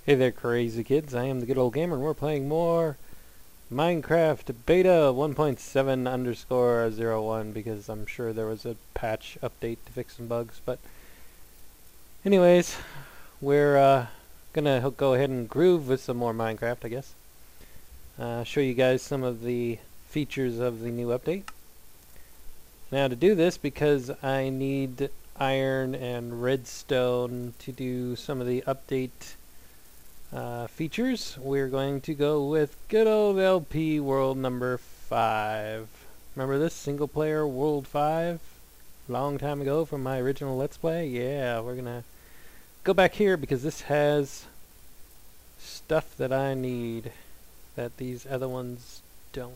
Hey there, crazy kids. I am the good old gamer, and we're playing more Minecraft Beta 1.7_01 because I'm sure there was a patch update to fix some bugs. But anyways, we're gonna go ahead and groove with some more Minecraft, I guess. Show you guys some of the features of the new update. Now to do this, because I need iron and redstone to do some of the update features, we're going to go with good old LP World number 5. Remember this single player World 5? Long time ago from my original Let's Play? Yeah, we're gonna go back here because this has stuff that I need that these other ones don't.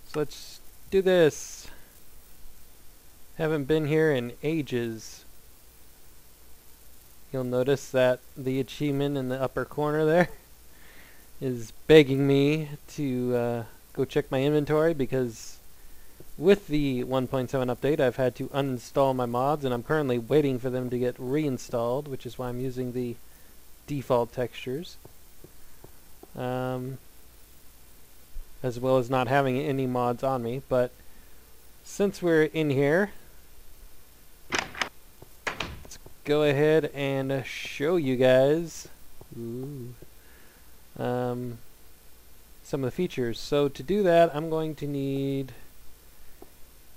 So let's do this. Haven't been here in ages. You'll notice that the achievement in the upper corner there is begging me to go check my inventory, because with the 1.7 update I've had to uninstall my mods, and I'm currently waiting for them to get reinstalled, which is why I'm using the default textures, as well as not having any mods on me. But since we're in here, go ahead and show you guys some of the features. So to do that, I'm going to need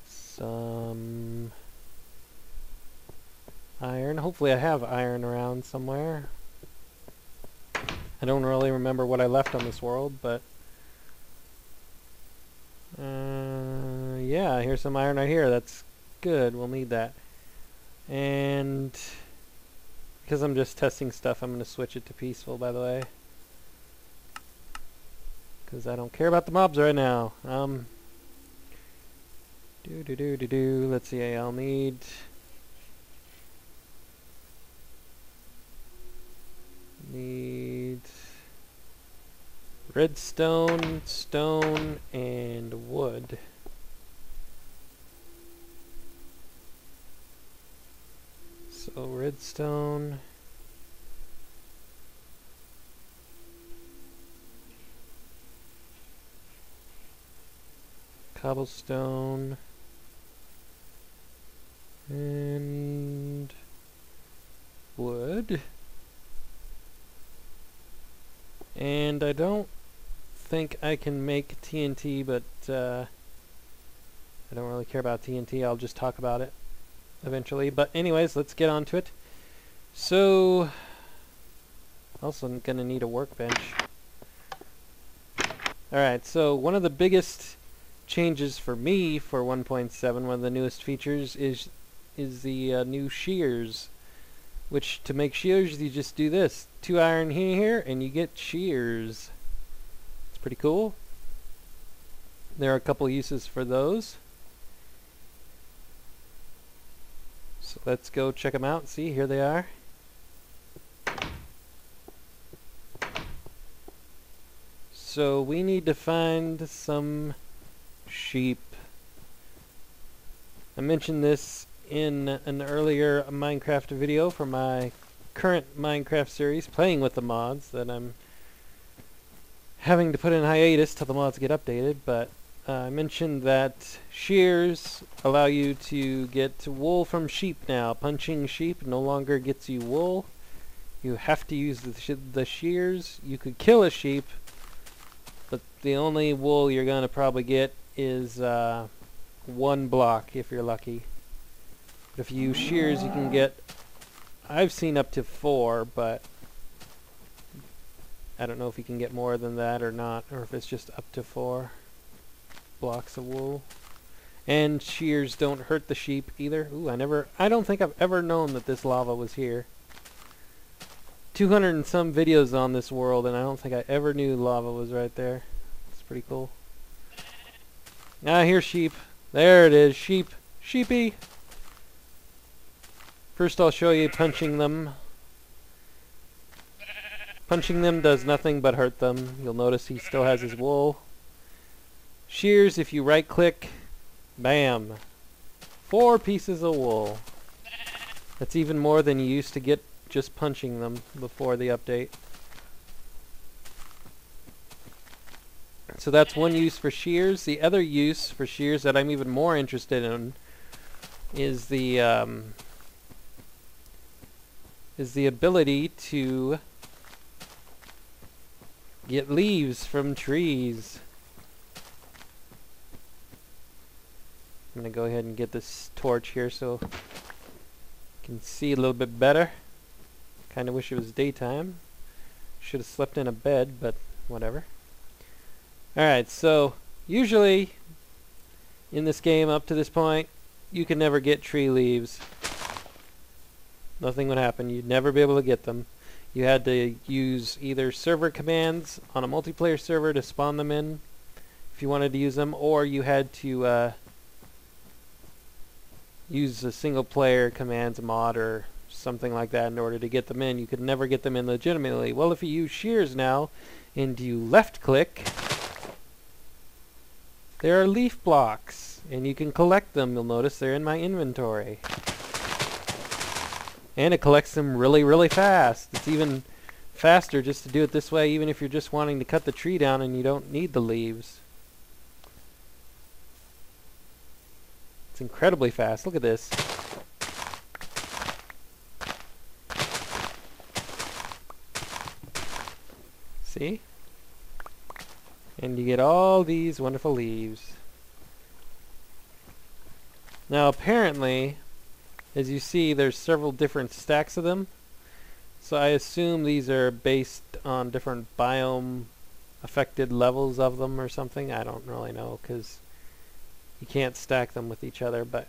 some iron. Hopefully I have iron around somewhere. I don't really remember what I left on this world, but yeah, here's some iron right here. That's good. We'll need that. And because I'm just testing stuff, I'm going to switch it to peaceful, by the way, because I don't care about the mobs right now. Let's see, I'll need redstone, stone, and wood. So redstone, cobblestone, and wood. And I don't think I can make TNT, but I don't really care about TNT. I'll just talk about it eventually. But anyways, let's get on to it. So, also I'm gonna need a workbench. Alright, so one of the biggest changes for me for 1.7, one of the newest features, is the new shears. Which, to make shears, you just do this. 2 iron here, and you get shears. It's pretty cool. There are a couple uses for those. So let's go check them out. See, here they are. So we need to find some sheep. I mentioned this in an earlier Minecraft video for my current Minecraft series, playing with the mods, that I'm having to put in hiatus till the mods get updated. But I mentioned that shears allow you to get wool from sheep now. Punching sheep no longer gets you wool. You have to use the shears. You could kill a sheep, but the only wool you're going to probably get is 1 block if you're lucky. But if you use shears, you can get, I've seen up to 4, but I don't know if you can get more than that or not, or if it's just up to 4 blocks of wool. And shears don't hurt the sheep either. Ooh, I don't think I've ever known that this lava was here. 200 and some videos on this world, and I don't think I ever knew lava was right there. It's pretty cool. Ah, here's sheep. There it is, sheep. Sheepy. First I'll show you punching them. Punching them does nothing but hurt them. You'll notice he still has his wool. Shears, if you right click, bam, 4 pieces of wool. That's even more than you used to get just punching them before the update. So that's one use for shears. The other use for shears that I'm even more interested in is the ability to get leaves from trees. I'm going to go ahead and get this torch here so you can see a little bit better. Kind of wish it was daytime. Should have slept in a bed, but whatever. Alright, so usually in this game up to this point, you can never get tree leaves. Nothing would happen. You'd never be able to get them. You had to use either server commands on a multiplayer server to spawn them in if you wanted to use them, or you had to use a single player commands mod or something like that in order to get them in. You could never get them in legitimately. Well, if you use shears now and you left click, there are leaf blocks and you can collect them. You'll notice they're in my inventory. And it collects them really, really fast. It's even faster just to do it this way, even if you're just wanting to cut the tree down and you don't need the leaves. It's incredibly fast. Look at this. See? And you get all these wonderful leaves. Now apparently, as you see, there's several different stacks of them. So I assume these are based on different biome affected levels of them or something. I don't really know because you can't stack them with each other, but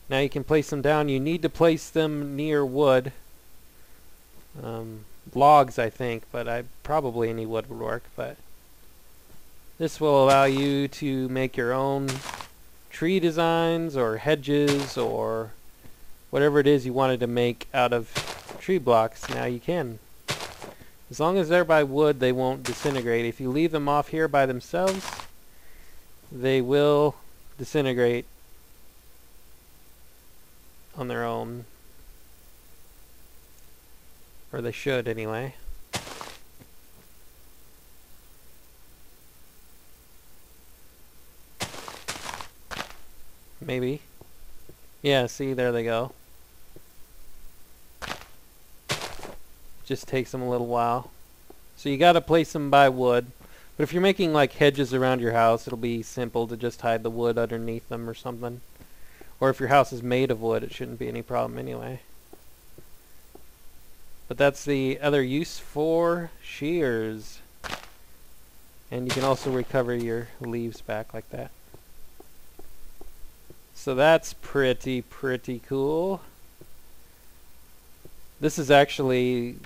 now you can place them down. You need to place them near wood. Logs, I think, but probably any wood would work. But this will allow you to make your own tree designs or hedges or whatever it is you wanted to make out of tree blocks. Now you can. As long as they're by wood, they won't disintegrate. If you leave them off here by themselves, they will disintegrate on their own. Or they should, anyway. Maybe. Yeah, see, there they go. Just takes them a little while. So you gotta place them by wood. But if you're making like hedges around your house, it'll be simple to just hide the wood underneath them or something. Or if your house is made of wood, it shouldn't be any problem anyway. But that's the other use for shears. And you can also recover your leaves back like that. So that's pretty cool. This is actually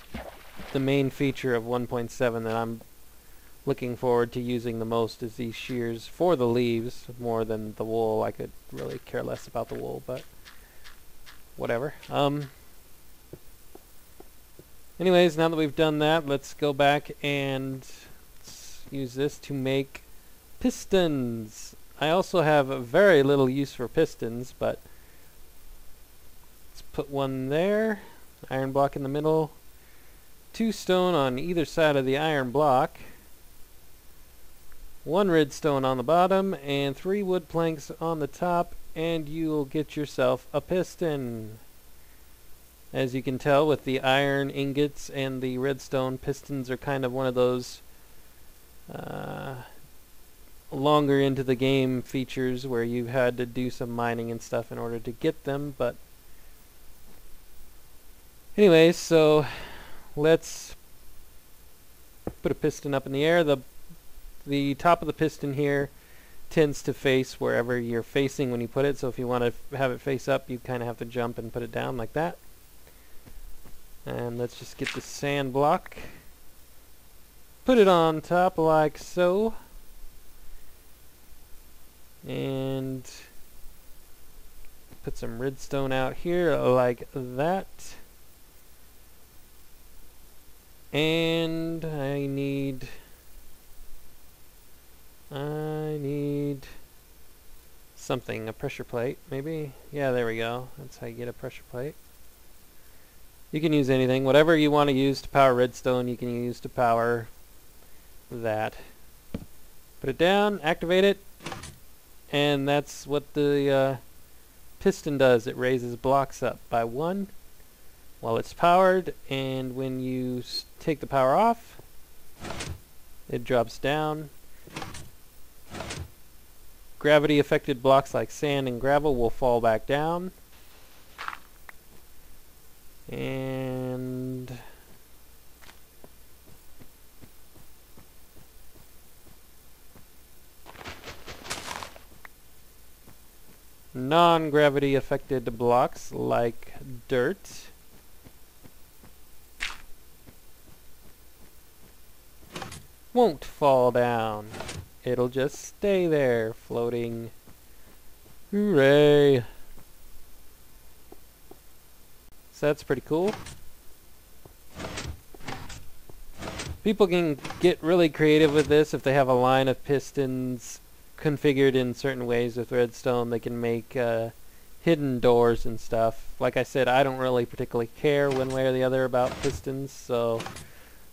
the main feature of 1.7 that I'm looking forward to using the most, is these shears for the leaves more than the wool. I could really care less about the wool, but whatever. Anyways, now that we've done that, let's go back and use this to make pistons. I also have a very little use for pistons, but let's put one there, iron block in the middle, 2 stone on either side of the iron block, 1 redstone on the bottom, and 3 wood planks on the top, and you'll get yourself a piston. As you can tell with the iron ingots and the redstone, pistons are kind of one of those longer into the game features where you had to do some mining and stuff in order to get them. But anyways, so let's put a piston up in the air. The top of the piston here tends to face wherever you're facing when you put it, so if you want to have it face up, you kind of have to jump and put it down like that. And let's just get the sand block, put it on top like so, and put some redstone out here like that. And I need something, a pressure plate maybe. Yeah, there we go. That's how you get a pressure plate. You can use anything. Whatever you want to use to power redstone, you can use to power that. Put it down, activate it, and that's what the piston does. It raises blocks up by 1 while it's powered, and when you take the power off, it drops down. Gravity affected blocks like sand and gravel will fall back down. And non-gravity affected blocks like dirt won't fall down. It'll just stay there floating. Hooray! So that's pretty cool. People can get really creative with this. If they have a line of pistons configured in certain ways with redstone, they can make hidden doors and stuff. Like I said, I don't really particularly care one way or the other about pistons, so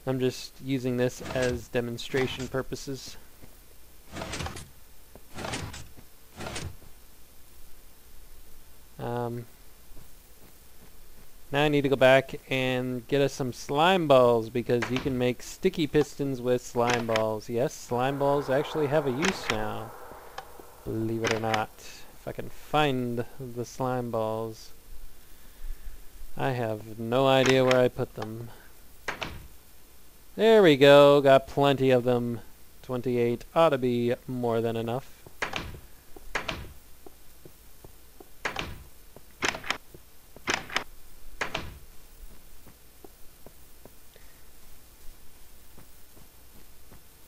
I'm just using this as demonstration purposes. Now I need to go back and get us some slime balls, because you can make sticky pistons with slime balls. Yes, slime balls actually have a use now, believe it or not. If I can find the slime balls. I have no idea where I put them. There we go, got plenty of them. 28 ought to be more than enough.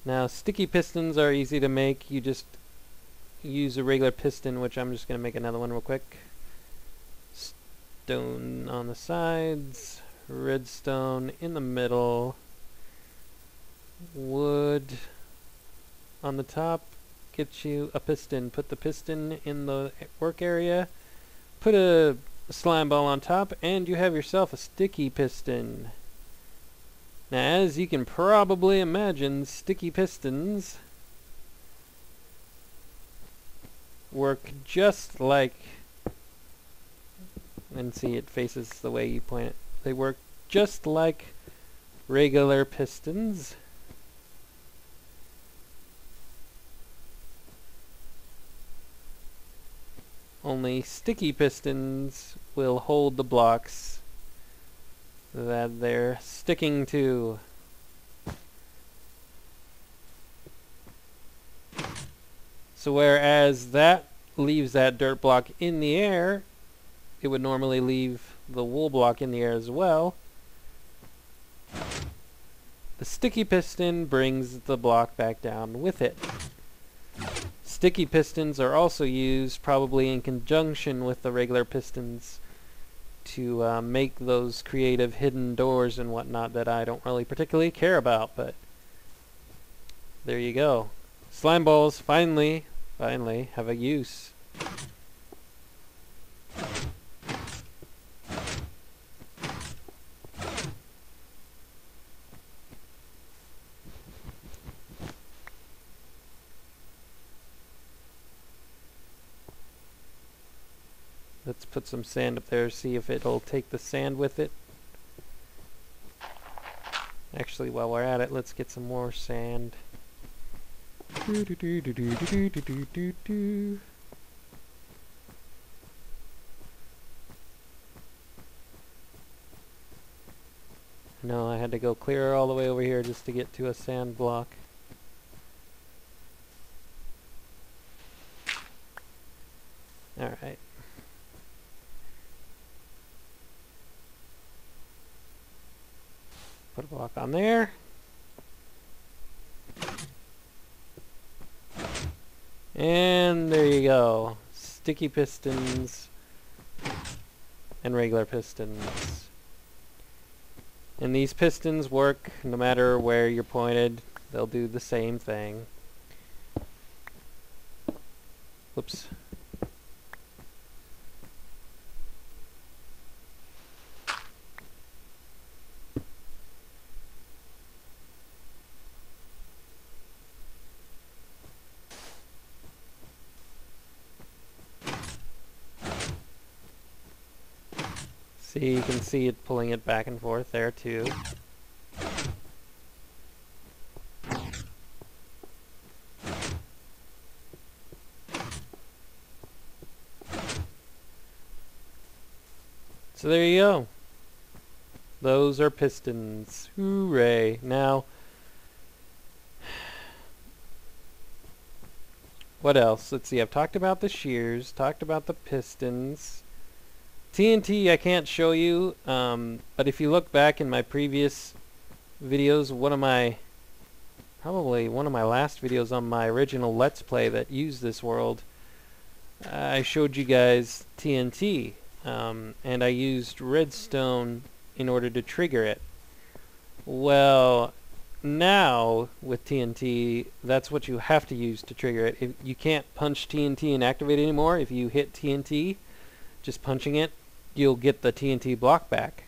Now, sticky pistons are easy to make. You just use a regular piston, which I'm just going to make another one real quick. Stone on the sides, redstone in the middle, wood on the top. Get you a piston. Put the piston in the work area, put a slime ball on top, and you have yourself a sticky piston. Now, as you can probably imagine, sticky pistons work just like, and see, it faces the way you point it. They work just like regular pistons. Only sticky pistons will hold the blocks that they're sticking to. So whereas that leaves that dirt block in the air, it would normally leave the wool block in the air as well. The sticky piston brings the block back down with it. Sticky pistons are also used probably in conjunction with the regular pistons to make those creative hidden doors and whatnot that I don't really particularly care about, but there you go. Slime balls finally have a use. Let's put some sand up there, see if it'll take the sand with it. Actually, while we're at it, let's get some more sand. No, I had to go clear all the way over here just to get to a sand block. Alright. Put a block on there. And there you go. Sticky pistons and regular pistons. And these pistons work no matter where you're pointed. They'll do the same thing. Whoops. See, you can see it pulling it back and forth there too. So there you go. Those are pistons. Hooray. Now, what else? Let's see, I've talked about the shears, talked about the pistons. TNT I can't show you, but if you look back in my previous videos, probably one of my last videos on my original Let's Play that used this world, I showed you guys TNT, and I used redstone in order to trigger it. Well, now with TNT, that's what you have to use to trigger it. If you can't punch TNT and activate it anymore. If you hit TNT, just punching it, you'll get the TNT block back.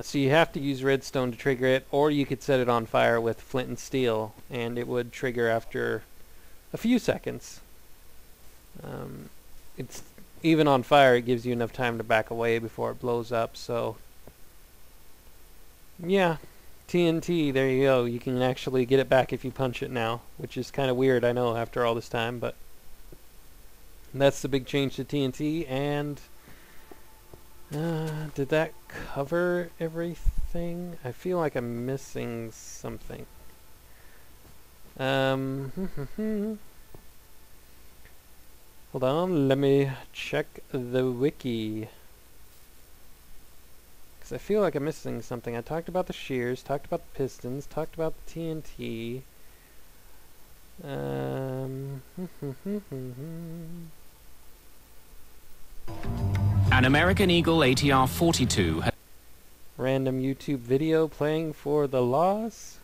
So you have to use redstone to trigger it, or you could set it on fire with flint and steel, and it would trigger after a few seconds. It's even on fire, it gives you enough time to back away before it blows up. So yeah, TNT, there you go. You can actually get it back if you punch it now, which is kind of weird, I know, after all this time, but that's the big change to TNT. And did that cover everything? I feel like I'm missing something. Hold on, let me check the wiki. Because I feel like I'm missing something. I talked about the shears, talked about the pistons, talked about the TNT. An American Eagle ATR 42. Random YouTube video playing for the loss.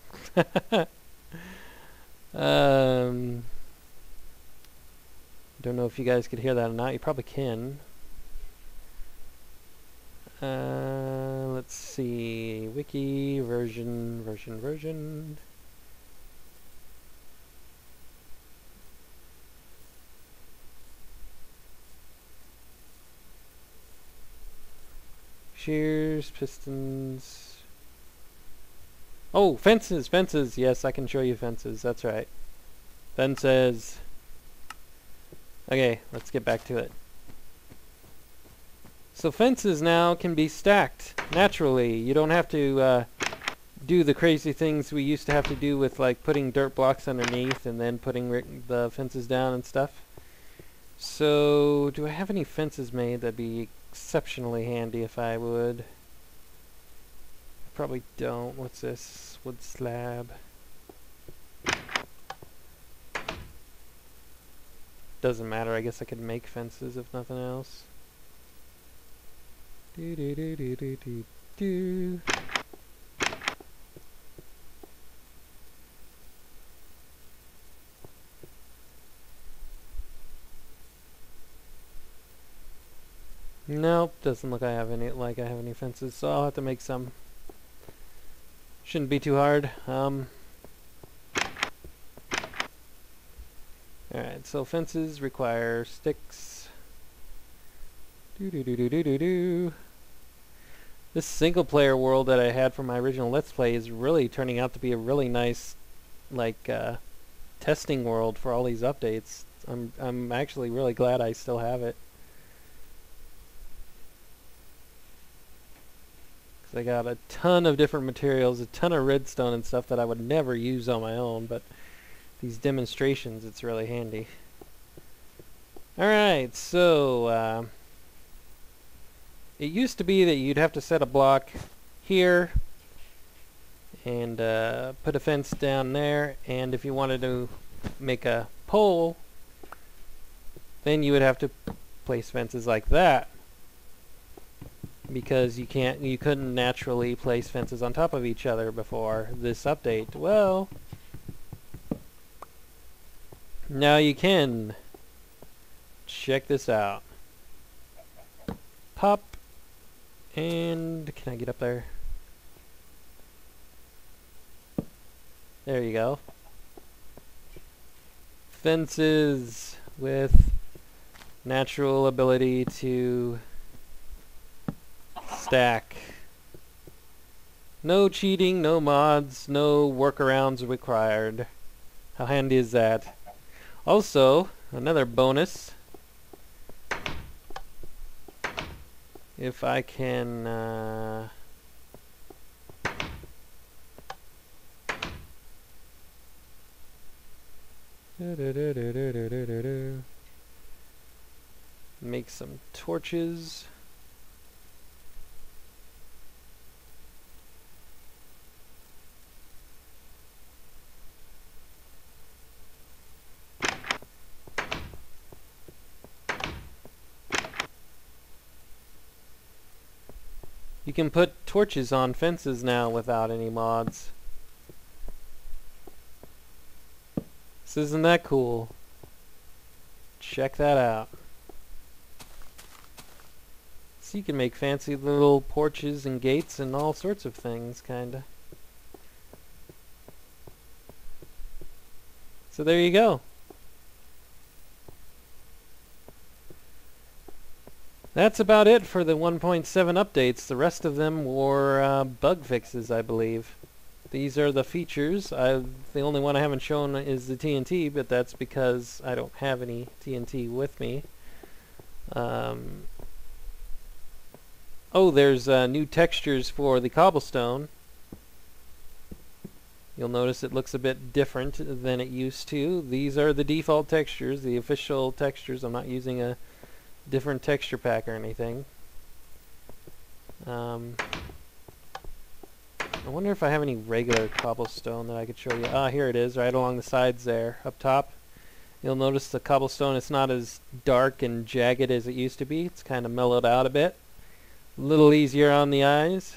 Don't know if you guys could hear that or not. You probably can. Let's see. Wiki version. Shears, pistons. Oh, fences. Yes, I can show you fences. That's right. Fences. Okay, let's get back to it. So fences now can be stacked naturally. You don't have to do the crazy things we used to have to do with like putting dirt blocks underneath and then putting the fences down and stuff. So do I have any fences made? That'd be exceptionally handy if I would. I probably don't. What's this? Wood slab. Doesn't matter. I guess I could make fences if nothing else. Do. Nope, doesn't look like I have any fences, so I'll have to make some. Shouldn't be too hard. Alright, so fences require sticks. This single player world that I had from my original Let's Play is really turning out to be a really nice testing world for all these updates. I'm actually really glad I still have it. I got a ton of different materials, a ton of redstone and stuff that I would never use on my own, but these demonstrations, it's really handy. Alright, so it used to be that you'd have to set a block here and put a fence down there, and if you wanted to make a pole, then you would have to place fences like that, because you couldn't naturally place fences on top of each other before this update. Well, now you can. Check this out. Pop, and can I get up there? There you go. Fences with natural ability to stack. No cheating, no mods, no workarounds required. How handy is that? Also, another bonus. If I can make some torches. You can put torches on fences now without any mods. So isn't that cool? Check that out. So you can make fancy little porches and gates and all sorts of things, kinda. So there you go. That's about it for the 1.7 updates. The rest of them were bug fixes, I believe. These are the features. The only one I haven't shown is the TNT, but that's because I don't have any TNT with me. Oh, there's new textures for the cobblestone. You'll notice it looks a bit different than it used to. These are the default textures, the official textures. I'm not using a different texture pack or anything. I wonder if I have any regular cobblestone that I could show you. Ah, here it is, right along the sides there, up top. You'll notice the cobblestone, it's not as dark and jagged as it used to be. It's kind of mellowed out a bit. A little easier on the eyes.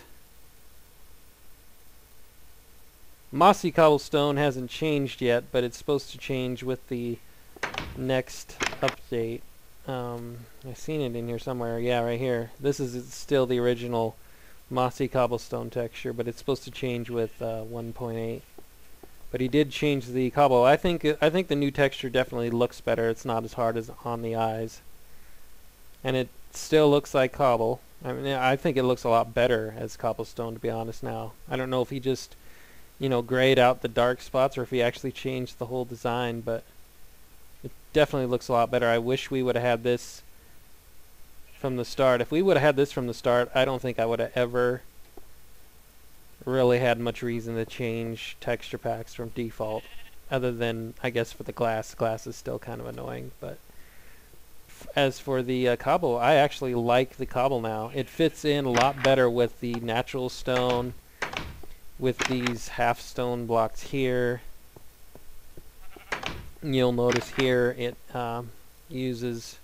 Mossy cobblestone hasn't changed yet, but it's supposed to change with the next update. I've seen it in here somewhere. Yeah, right here. This is still the original mossy cobblestone texture, but it's supposed to change with 1.8. But he did change the cobble. I think the new texture definitely looks better. It's not as hard as on the eyes, and it still looks like cobble. I mean, I think it looks a lot better as cobblestone, to be honest. Now, I don't know if he just, grayed out the dark spots or if he actually changed the whole design, but it definitely looks a lot better. I wish we would have had this from the start. If we would have had this from the start, I don't think I would have ever really had much reason to change texture packs from default, other than, I guess, for the glass. Glass is still kind of annoying, but as for the cobble, I actually like the cobble now. It fits in a lot better with the natural stone, with these half stone blocks here. You'll notice here it uses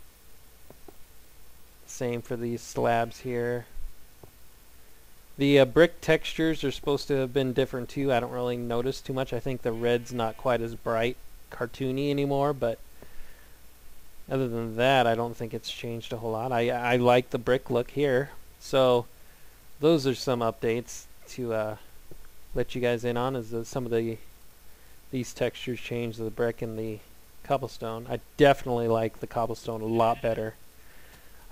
same for these slabs here. The brick textures are supposed to have been different too. I don't really notice too much. I think the red's not quite as bright, cartoony anymore, but other than that, I don't think it's changed a whole lot. I like the brick look here. So those are some updates to let you guys in on, as some of these textures change, the brick and the cobblestone. I definitely like the cobblestone a lot better.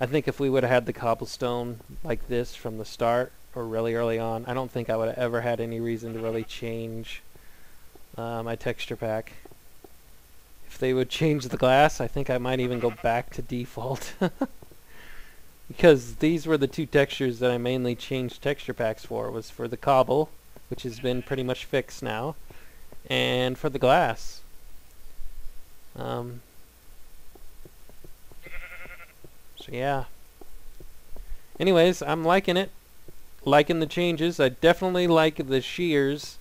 I think if we would have had the cobblestone like this from the start, or really early on, I don't think I would have ever had any reason to really change my texture pack. If they would change the glass, I think I might even go back to default. Because these were the two textures that I mainly changed texture packs for, was for the cobble, which has been pretty much fixed now, and for the glass. So yeah. Anyways, I'm liking it. Liking the changes. I definitely like the shears.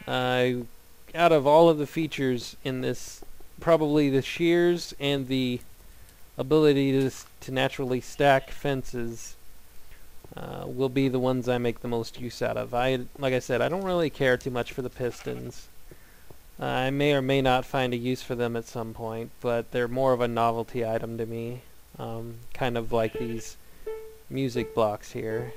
Out of all of the features in this, probably the shears and the ability to naturally stack fences will be the ones I make the most use out of. Like I said, I don't really care too much for the pistons. I may or may not find a use for them at some point, but they're more of a novelty item to me. Kind of like these music blocks here.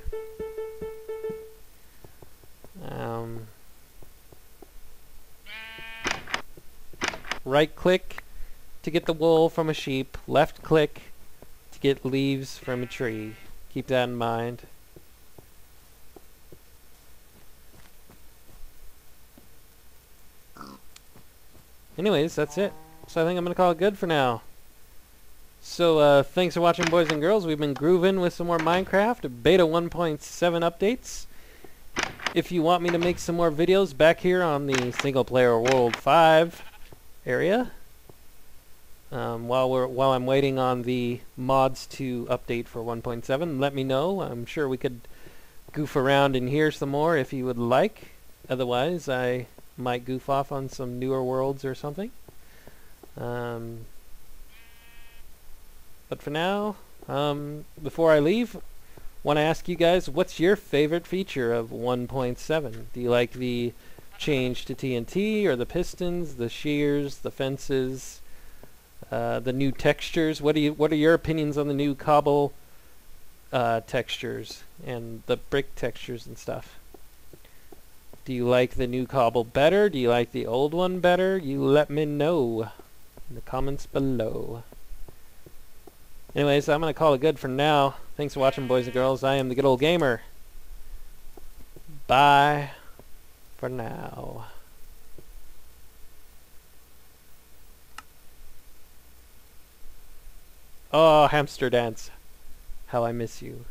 Right click to get the wool from a sheep, left click to get leaves from a tree. Keep that in mind. anyways, that's it. So I think I'm going to call it good for now. So thanks for watching, boys and girls. We've been grooving with some more Minecraft, beta 1.7 updates. If you want me to make some more videos back here on the single player World 5 area, while I'm waiting on the mods to update for 1.7, let me know. I'm sure we could goof around in here some more if you would like. Otherwise, I might goof off on some newer worlds or something. But for now, before I leave, want to ask you guys, what's your favorite feature of 1.7? Do you like the change to TNT, or the pistons, the shears, the fences, the new textures? What are your opinions on the new cobble textures and the brick textures and stuff? Do you like the new cobble better? Do you like the old one better? You let me know in the comments below. Anyways, I'm going to call it good for now. Thanks for watching, boys and girls. I am the Good Old Gamer. Bye for now. Oh, hamster dance. How I miss you.